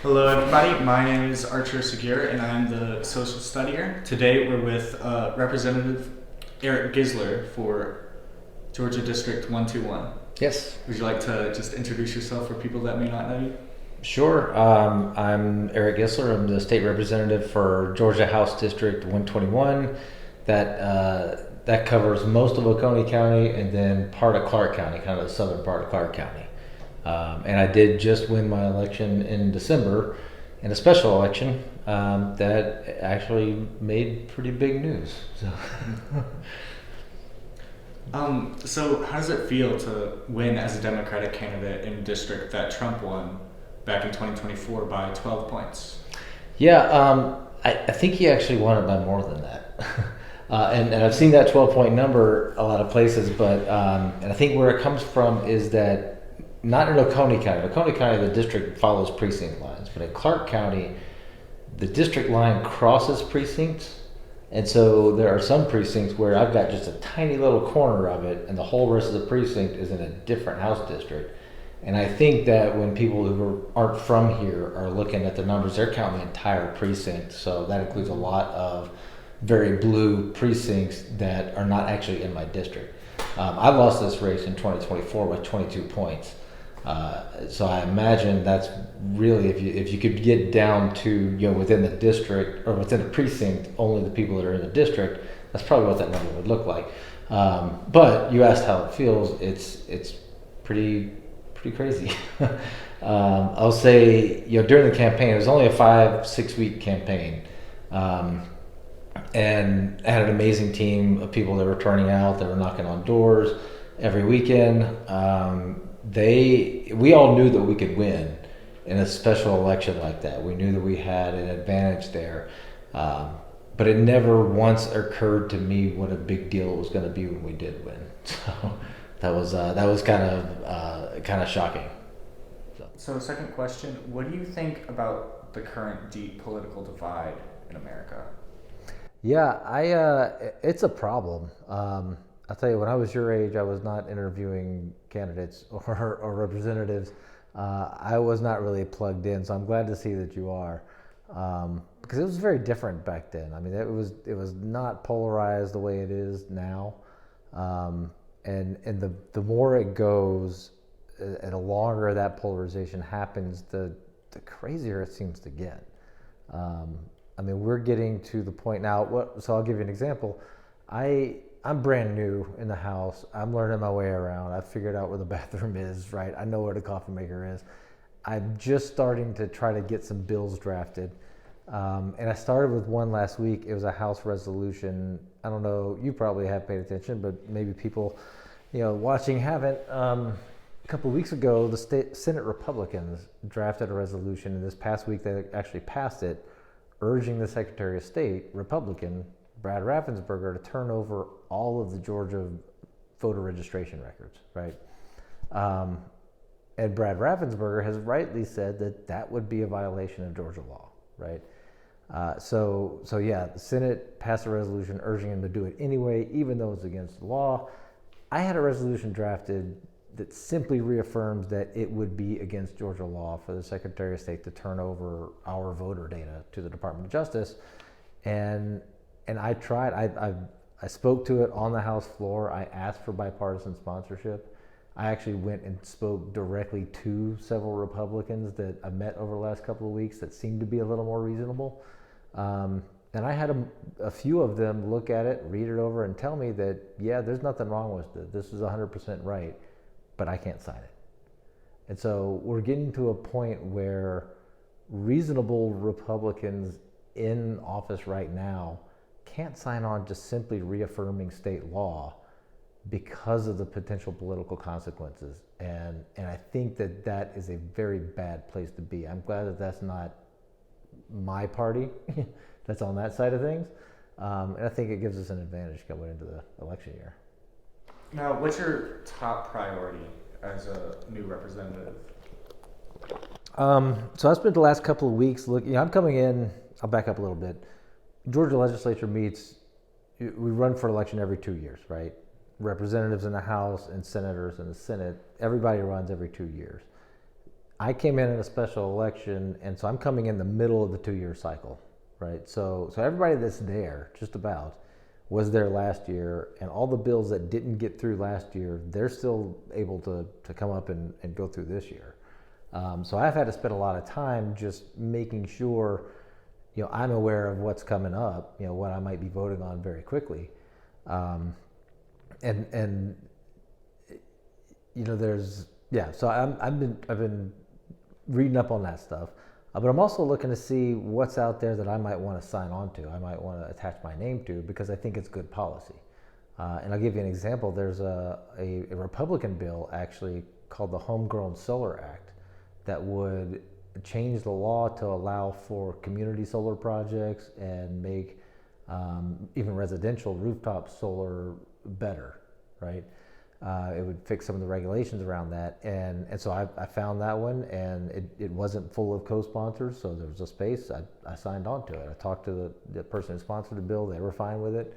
Hello, everybody. My name is Archer Sigur, and I'm the social studier. Today, we're with Representative Eric Gisler for Georgia District 121. Yes. Would you like to just introduce yourself for people that may not know you? Sure. I'm Eric Gisler. I'm the state representative for Georgia House District 121. That covers most of Oconee County and then part of Clark County, kind of the southern part of Clark County. And I did just win my election in December in a special election that actually made pretty big news. So. So how does it feel to win as a Democratic candidate in a district that Trump won back in 2024 by 12 points? Yeah, I think he actually won it by more than that. And I've seen that 12-point number a lot of places, but and I think where it comes from is that not in Oconee County. Oconee County, the district follows precinct lines, but in Clark County, the district line crosses precincts. And so there are some precincts where I've got just a tiny little corner of it, and the whole rest of the precinct is in a different House district. And I think that when people who aren't from here are looking at the numbers, they're counting the entire precinct. So that includes a lot of very blue precincts that are not actually in my district. I lost this race in 2024 with 22 points. So I imagine that's really if you could get down to within the district or within the precinct, only the people that are in the district, that's probably what that number would look like. But you asked how it feels. It's pretty crazy. I'll say during the campaign, it was only a 5-6 week campaign, and I had an amazing team of people that were turning out. They were knocking on doors every weekend. We all knew that we could win in a special election like that. We knew that we had an advantage there, but it never once occurred to me what a big deal it was going to be when we did win. So that was kind of shocking. So second question, what do you think about the current deep political divide in America? Yeah, it's a problem. I'll tell you, when I was your age, I was not interviewing candidates or representatives. I was not really plugged in, so I'm glad to see that you are, because it was very different back then. I mean, it was not polarized the way it is now, and the more it goes, and the longer that polarization happens, the crazier it seems to get. I mean, we're getting to the point now. So I'll give you an example. I'm brand new in the house. I'm learning my way around. I've figured out where the bathroom is, right? I know where the coffee maker is. I'm just starting to try to get some bills drafted. And I started with one last week. It was a House resolution. I don't know, you probably have paid attention, but maybe people, watching haven't. A couple of weeks ago, the Senate Republicans drafted a resolution, and this past week they actually passed it, urging the Secretary of State, Republican, Brad Raffensperger, to turn over all of the Georgia voter registration records, right? And Brad Raffensperger has rightly said that would be a violation of Georgia law, right? So yeah, the Senate passed a resolution urging him to do it anyway, even though it's against the law. I had a resolution drafted that simply reaffirms that it would be against Georgia law for the Secretary of State to turn over our voter data to the Department of Justice. And I tried. I spoke to it on the House floor. I asked for bipartisan sponsorship. I actually went and spoke directly to several Republicans that I met over the last couple of weeks that seemed to be a little more reasonable. And I had a few of them look at it, read it over, and tell me that, yeah, there's nothing wrong with it. This is 100% right, but I can't sign it. And so we're getting to a point where reasonable Republicans in office right now can't sign on just simply reaffirming state law because of the potential political consequences. And I think that is a very bad place to be. I'm glad that that's not my party that's on that side of things. And I think it gives us an advantage going into the election year. Now, what's your top priority as a new representative? So I spent the last couple of weeks looking. I'm coming in. I'll back up a little bit. Georgia legislature meets. We run for election every 2 years, right? Representatives in the House and senators in the Senate. Everybody runs every 2 years. I came in a special election, and so I'm coming in the middle of the 2-year cycle, right? So everybody that's there, just about, was there last year, and all the bills that didn't get through last year, they're still able to come up and go through this year. So I've had to spend a lot of time just making sure, I'm aware of what's coming up, what I might be voting on very quickly. And there's, so I've been reading up on that stuff, but I'm also looking to see what's out there that I might want to sign on to. I might want to attach my name to, because I think it's good policy. And I'll give you an example. There's a Republican bill actually called the Homegrown Solar Act that would change the law to allow for community solar projects and make even residential rooftop solar better, right? It would fix some of the regulations around that, and so I found that one, and it wasn't full of co-sponsors, so there was a space. I signed on to it. I talked to the person who sponsored the bill. They were fine with it,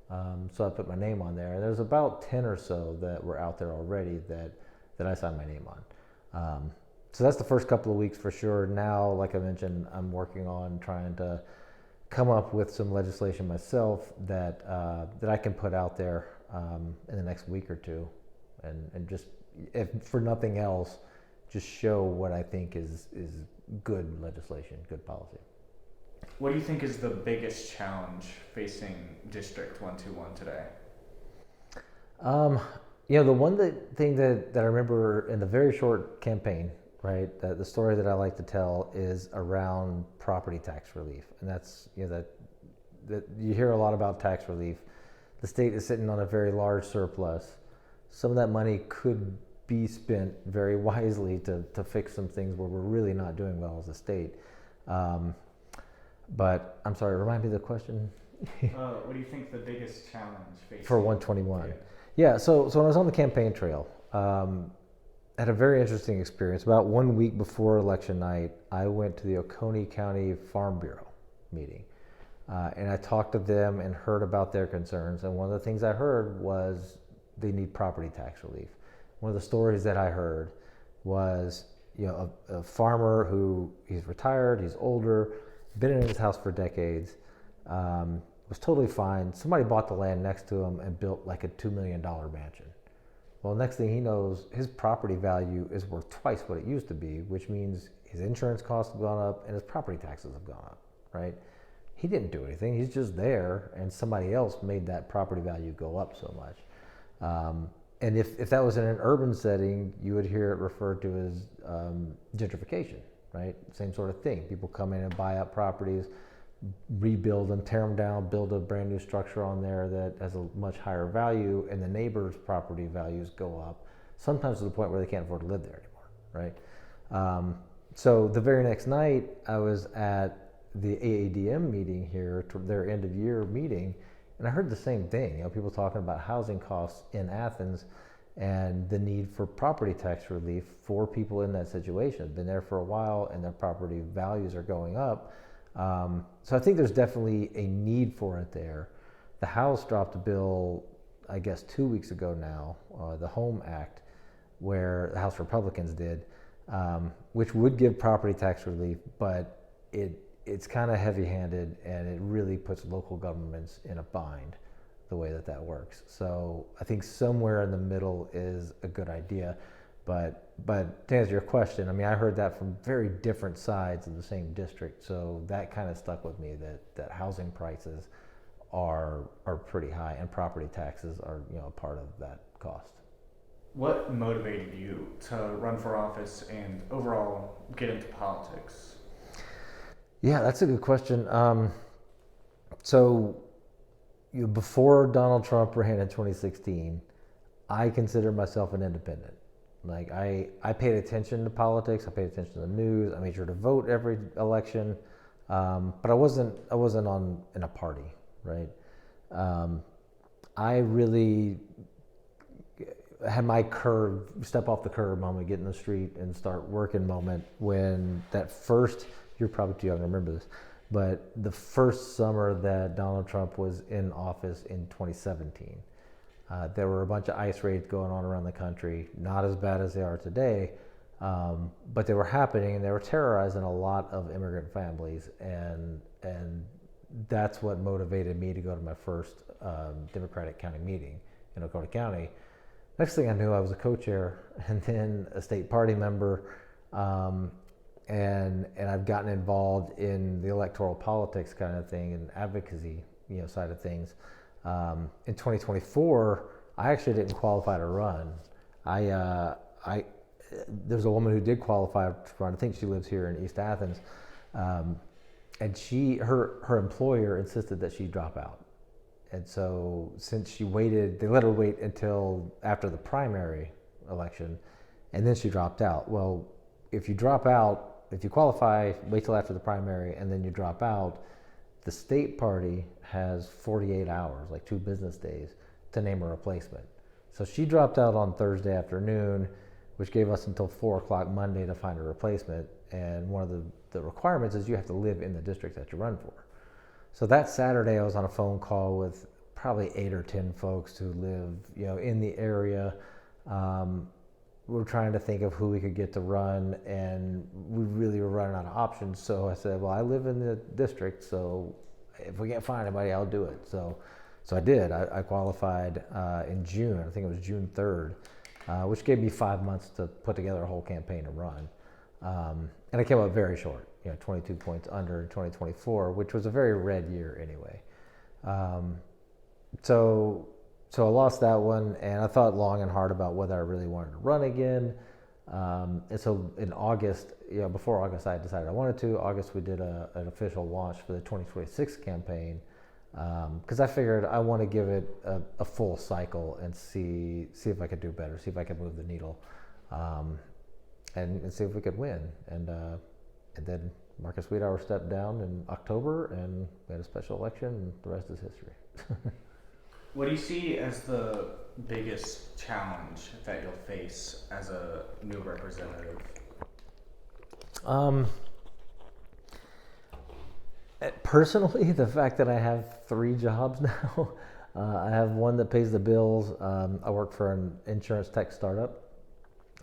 so I put my name on there. And there's about 10 or so that were out there already that I signed my name on. So that's the first couple of weeks for sure. Now, like I mentioned, I'm working on trying to come up with some legislation myself that I can put out there in the next week or two, and just, if for nothing else, just show what I think is good legislation, good policy. What do you think is the biggest challenge facing District 121 today? The one thing that I remember in the very short campaign, right, the story that I like to tell is around property tax relief, and that's that you hear a lot about tax relief. The state is sitting on a very large surplus. Some of that money could be spent very wisely to fix some things where we're really not doing well as a state. But I'm sorry, remind me of the question. What do you think the biggest challenge facing for 121? Yeah, so when I was on the campaign trail, I had a very interesting experience. About 1 week before election night, I went to the Oconee County Farm Bureau meeting. And I talked to them and heard about their concerns. And one of the things I heard was they need property tax relief. One of the stories that I heard was, a farmer who, he's retired, he's older, been in his house for decades, was totally fine. Somebody bought the land next to him and built like a $2 million mansion. Well, next thing he knows, his property value is worth twice what it used to be, which means his insurance costs have gone up and his property taxes have gone up, right? He didn't do anything. He's just there, and somebody else made that property value go up so much. And if that was in an urban setting, you would hear it referred to as gentrification, right? Same sort of thing. People come in and buy up properties, rebuild them, tear them down, build a brand new structure on there that has a much higher value, and the neighbor's property values go up, sometimes to the point where they can't afford to live there anymore, right? So the very next night, I was at the AADM meeting here, their end of year meeting, and I heard the same thing. People talking about housing costs in Athens and the need for property tax relief for people in that situation. Been there for a while, and their property values are going up. So I think there's definitely a need for it there. The House dropped a bill, I guess 2 weeks ago now, the Home Act, where the House Republicans did, which would give property tax relief, but it's kind of heavy-handed, and it really puts local governments in a bind, the way that works. So I think somewhere in the middle is a good idea. But to answer your question, I mean, I heard that from very different sides of the same district, so that kind of stuck with me, that housing prices are pretty high, and property taxes are a part of that cost. What motivated you to run for office and overall get into politics? Yeah, that's a good question. So before Donald Trump ran in 2016, I considered myself an independent. Like I paid attention to politics, I paid attention to the news, I made sure to vote every election, but I wasn't in a party, right? I really had my step off the curb moment, get in the street and start working moment when that first, you're probably too young to remember this, but the first summer that Donald Trump was in office in 2017, there were a bunch of ICE raids going on around the country, not as bad as they are today, But they were happening, and they were terrorizing a lot of immigrant families, and that's what motivated me to go to my first Democratic county meeting in Oconee County. Next thing I knew, I was a co-chair and then a state party member, and I've gotten involved in the electoral politics kind of thing and advocacy, side of things. In 2024, I actually didn't qualify to run. I there's a woman who did qualify to run. I think she lives here in East Athens, and her employer insisted that she drop out. And so since she waited, they let her wait until after the primary election, and then she dropped out. Well, if you drop out, if you qualify, wait till after the primary, and then you drop out, the state party has 48 hours, like 2 business days, to name a replacement. So she dropped out on Thursday afternoon, which gave us until 4 o'clock Monday to find a replacement. And one of the requirements is you have to live in the district that you run for. So that Saturday, I was on a phone call with probably 8 or 10 folks who live, in the area. We were trying to think of who we could get to run, and we really were running out of options. So I said, well, I live in the district, so if we can't find anybody, I'll do it. So I did. I qualified in June. I think it was June 3rd, which gave me 5 months to put together a whole campaign and run. And I came up very short, 22 points under in 2024, which was a very red year anyway. So I lost that one, and I thought long and hard about whether I really wanted to run again. And so in August, before August, I decided I wanted to. August, we did an official launch for the 2026 campaign, because I figured I want to give it a full cycle and see if I could do better, see if I could move the needle, and see if we could win. And then Marcus Wiedauer stepped down in October, and we had a special election, and the rest is history. What do you see as the biggest challenge that you'll face as a new representative? Personally, the fact that I have 3 jobs now. I have one that pays the bills. I work for an insurance tech startup.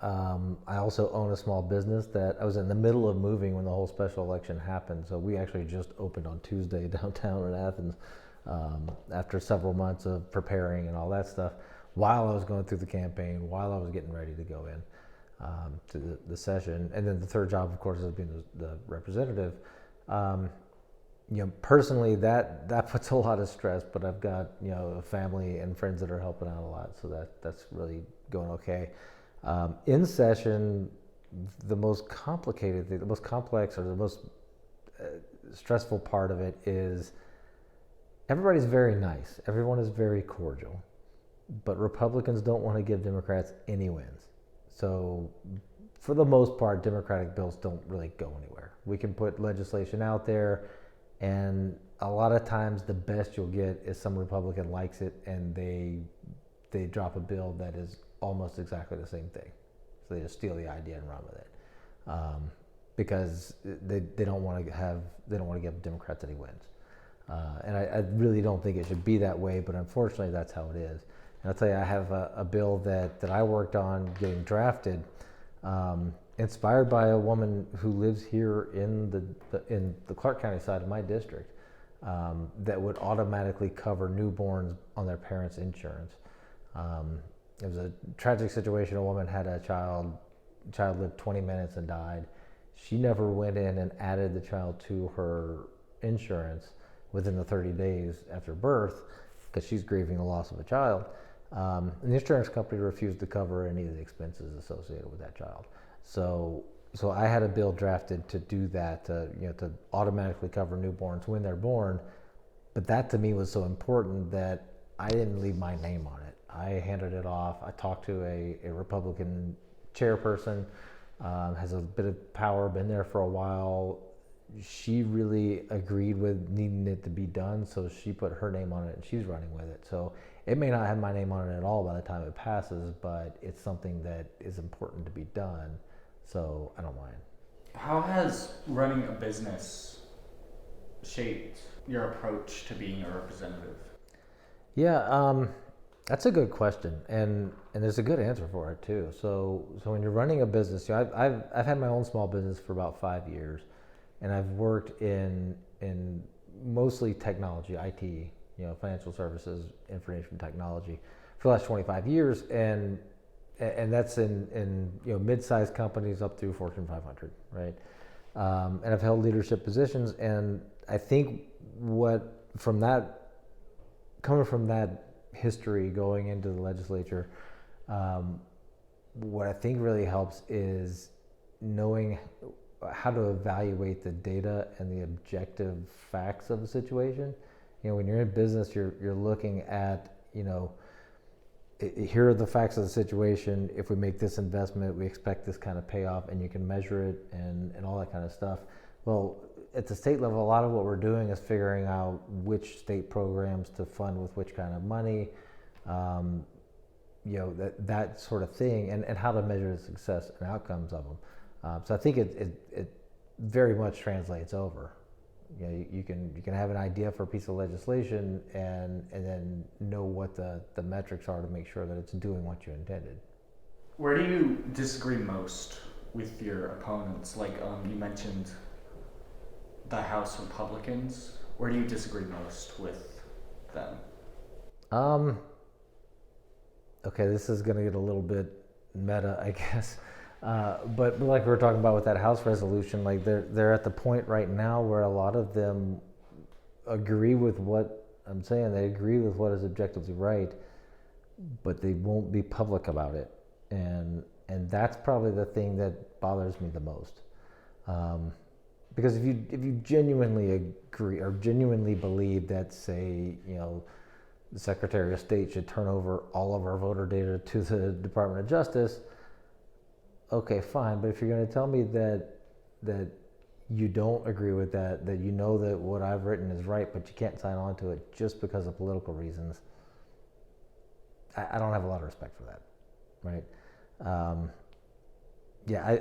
I also own a small business that I was in the middle of moving when the whole special election happened. So we actually just opened on Tuesday downtown in Athens, after several months of preparing and all that stuff, while I was going through the campaign, while I was getting ready to go in to the session. And then the third job, of course, is being the representative. Personally, that puts a lot of stress, but I've got, a family and friends that are helping out a lot. So that's really going okay. In session, the most complicated thing, the most complex or the most stressful part of it is everybody's very nice. Everyone is very cordial, but Republicans don't want to give Democrats any wins. So for the most part, Democratic bills don't really go anywhere. We can put legislation out there, and a lot of times the best you'll get is some Republican likes it and they drop a bill that is almost exactly the same thing. So they just steal the idea and run with it, because they don't want to give Democrats any wins. And I really don't think it should be that way, but unfortunately that's how it is. And I'll tell you, I have a bill that I worked on getting drafted, inspired by a woman who lives here in the Clark County side of my district, that would automatically cover newborns on their parents' insurance. It was a tragic situation. A woman had a child lived 20 minutes and died. She never went in and added the child to her insurance within the 30 days after birth, because she's grieving the loss of a child. And the insurance company refused to cover any of the expenses associated with that child. So I had a bill drafted to do that, to automatically cover newborns when they're born. But that to me was so important that I didn't leave my name on it. I handed it off. I talked to a Republican chairperson, has a bit of power, been there for a while. She really agreed with needing it to be done, so she put her name on it and she's running with it. So it may not have my name on it at all by the time it passes, but it's something that is important to be done, so I don't mind. How has running a business shaped your approach to being a representative? Yeah, That's a good question, and there's a good answer for it too. So when you're running a business, I've had my own small business for about 5 years, and I've worked in mostly technology, IT, financial services, information technology, for the last 25 years, and that's in mid-sized companies up through Fortune 500, right? And I've held leadership positions, and I think coming from that history going into the legislature, what I think really helps is knowing how to evaluate the data and the objective facts of the situation. When you're in business, you're looking at, here are the facts of the situation. If we make this investment, we expect this kind of payoff, and you can measure it and all that kind of stuff. Well, at the state level, a lot of what we're doing is figuring out which state programs to fund with which kind of money, that sort of thing, and how to measure the success and outcomes of them. So I think it very much translates over. You can have an idea for a piece of legislation and then know what the metrics are to make sure that it's doing what you intended. Where do you disagree most with your opponents? Like you mentioned the House Republicans. Where do you disagree most with them? Okay, this is going to get a little bit meta, I guess. But like we were talking about with that House resolution, like they're at the point right now where a lot of them agree with what I'm saying. They agree with what is objectively right, but they won't be public about it, and that's probably the thing that bothers me the most. Because if you genuinely agree or genuinely believe that, say, the Secretary of State should turn over all of our voter data to the Department of Justice, okay, fine. But if you're going to tell me that you don't agree with that you know that what I've written is right, but you can't sign on to it just because of political reasons, I don't have a lot of respect for that, right?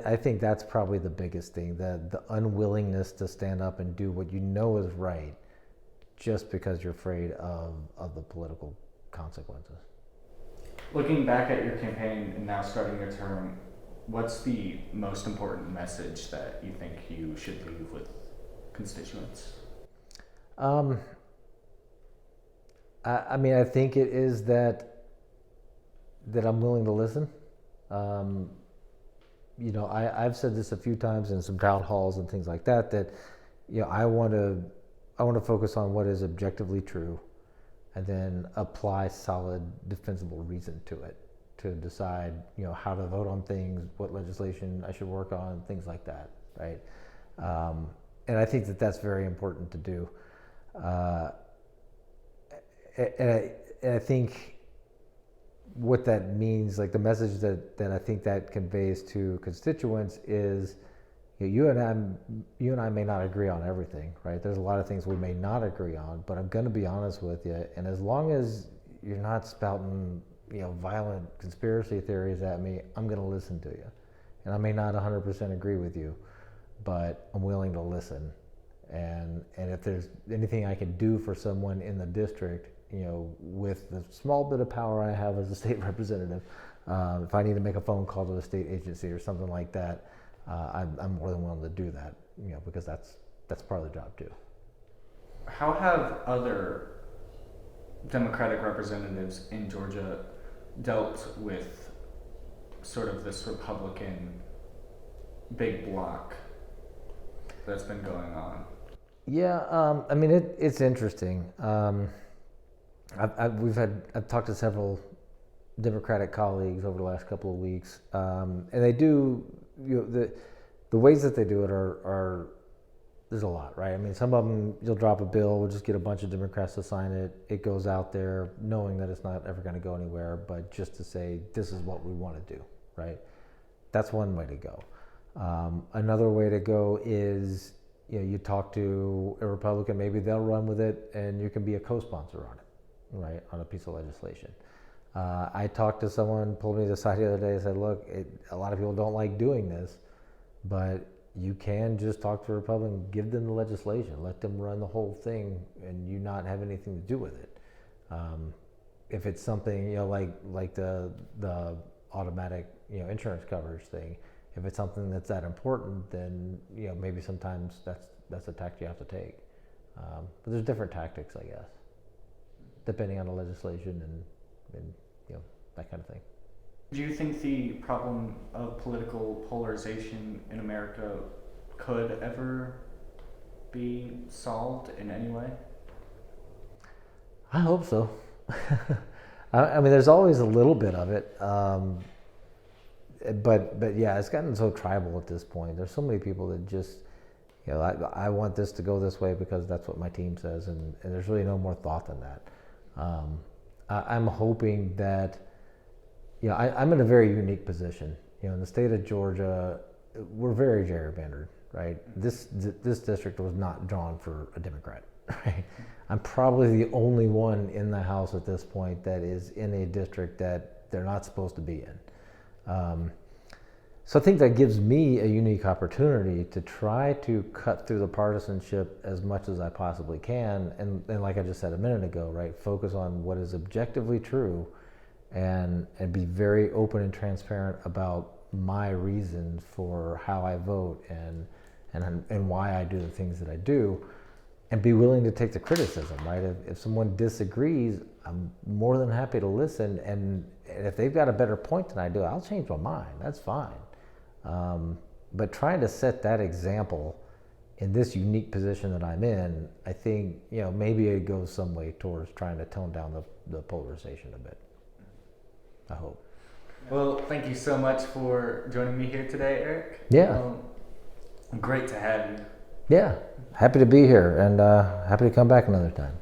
I think that's probably the biggest thing, the unwillingness to stand up and do what you know is right just because you're afraid of the political consequences. Looking back at your campaign and now starting your term, what's the most important message that you think you should leave with constituents? I think it is that I'm willing to listen. I've said this a few times in some town halls and things like that I want to focus on what is objectively true, and then apply solid, defensible reason to it to decide, how to vote on things, what legislation I should work on, things like that, right? And I think that that's very important to do. And I think what that means, like the message that I think that conveys to constituents is, you and I may not agree on everything, right? There's a lot of things we may not agree on, but I'm going to be honest with you. And as long as you're not spouting, violent conspiracy theories at me, I'm going to listen to you. And I may not 100% agree with you, but I'm willing to listen. And if there's anything I can do for someone in the district, with the small bit of power I have as a state representative, if I need to make a phone call to a state agency or something like that, I'm more than willing to do that, because that's part of the job too. How have other Democratic representatives in Georgia dealt with sort of this Republican big bloc that's been going on? Yeah, it's interesting. I've talked to several Democratic colleagues over the last couple of weeks, and they do, the ways that they do it are there's a lot, right? Some of them, you'll drop a bill, we'll just get a bunch of Democrats to sign it. It goes out there knowing that it's not ever going to go anywhere, but just to say, this is what we want to do, right? That's one way to go. Another way to go is, you talk to a Republican, maybe they'll run with it, and you can be a co-sponsor on it, right, on a piece of legislation. I talked to someone, pulled me to the side the other day and said, look, a lot of people don't like doing this, but you can just talk to a Republican, give them the legislation, let them run the whole thing, and you not have anything to do with it. if it's something, you know, like the automatic, you know, insurance coverage thing, if it's something that's that important, then, you know, maybe sometimes that's a tact you have to take. But there's different tactics, I guess, depending on the legislation and you know, that kind of thing. Do you think the problem of political polarization in America could ever be solved in any way? I hope so. I mean, there's always a little bit of it, but yeah, it's gotten so tribal at this point. There's so many people that just, you know, I want this to go this way because that's what my team says, and there's really no more thought than that. I'm hoping that, you know, I'm in a very unique position. You know, in the state of Georgia, we're very gerrymandered, right? This district was not drawn for a Democrat, right? I'm probably the only one in the House at this point that is in a district that they're not supposed to be in. So I think that gives me a unique opportunity to try to cut through the partisanship as much as I possibly can, and like I just said a minute ago, right, focus on what is objectively true, and be very open and transparent about my reasons for how I vote and why I do the things that I do, and be willing to take the criticism, right? If someone disagrees, I'm more than happy to listen, and if they've got a better point than I do, I'll change my mind. That's fine. But trying to set that example in this unique position that I'm in, I think, you know, maybe it goes some way towards trying to tone down the polarization a bit. I hope. Well, thank you so much for joining me here today, Eric. Yeah. Great to have you. Yeah. Happy to be here, and happy to come back another time.